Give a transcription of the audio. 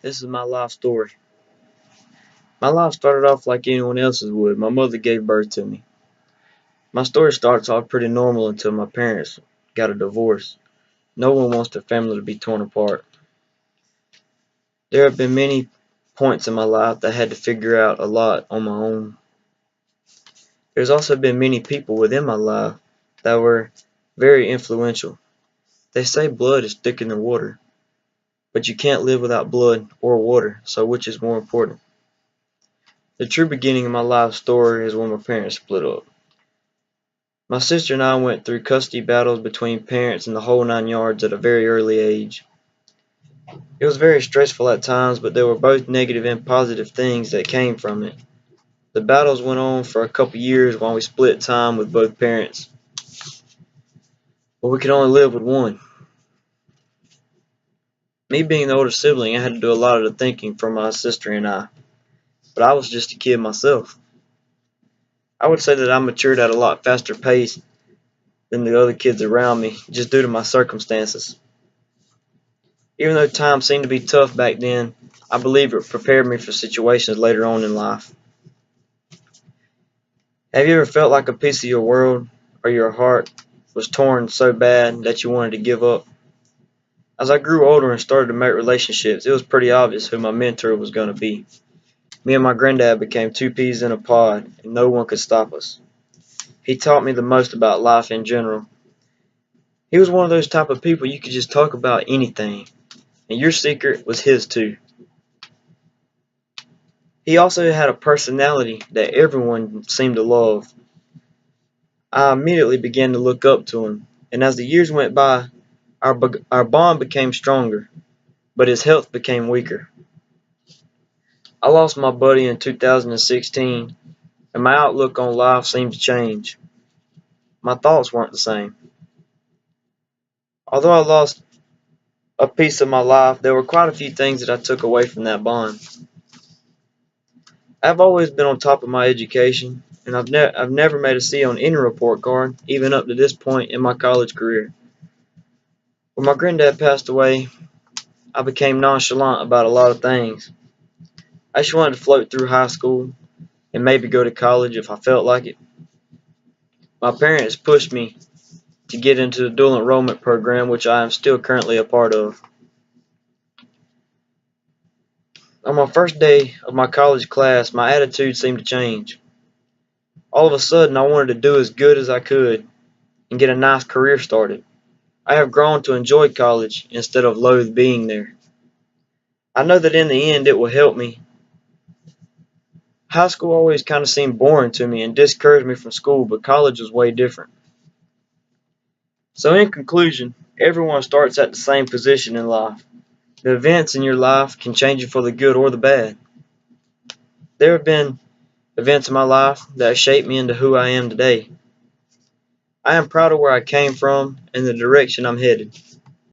This is my life story. My life started off like anyone else's would. My mother gave birth to me. My story starts off pretty normal until my parents got a divorce. No one wants their family to be torn apart. There have been many points in my life that I had to figure out a lot on my own. There's also been many people within my life that were very influential. They say blood is thicker than water, but you can't live without blood or water, so which is more important? The true beginning of my life story is when my parents split up. My sister and I went through custody battles between parents and the whole nine yards at a very early age. It was very stressful at times, but there were both negative and positive things that came from it. The battles went on for a couple years while we split time with both parents, but we could only live with one. Me being the older sibling, I had to do a lot of the thinking for my sister and I, but I was just a kid myself. I would say that I matured at a lot faster pace than the other kids around me, just due to my circumstances. Even though times seemed to be tough back then, I believe it prepared me for situations later on in life. Have you ever felt like a piece of your world or your heart was torn so bad that you wanted to give up? As I grew older and started to make relationships, it was pretty obvious who my mentor was going to be. Me and my granddad became two peas in a pod, and no one could stop us. He taught me the most about life in general. He was one of those type of people you could just talk about anything, and your secret was his too. He also had a personality that everyone seemed to love. I immediately began to look up to him, and as the years went by, our bond became stronger, but his health became weaker. I lost my buddy in 2016, and my outlook on life seemed to change. My thoughts weren't the same. Although I lost a piece of my life, there were quite a few things that I took away from that bond. I've always been on top of my education, and I've never made a C on any report card, even up to this point in my college career. When my granddad passed away, I became nonchalant about a lot of things. I just wanted to float through high school and maybe go to college if I felt like it. My parents pushed me to get into the dual enrollment program, which I am still currently a part of. On my first day of my college class, my attitude seemed to change. All of a sudden, I wanted to do as good as I could and get a nice career started. I have grown to enjoy college instead of loathe being there. I know that in the end it will help me. High school always kind of seemed boring to me and discouraged me from school, but college was way different. So, in conclusion, everyone starts at the same position in life. The events in your life can change you for the good or the bad. There have been events in my life that have shaped me into who I am today. I am proud of where I came from and the direction I'm headed.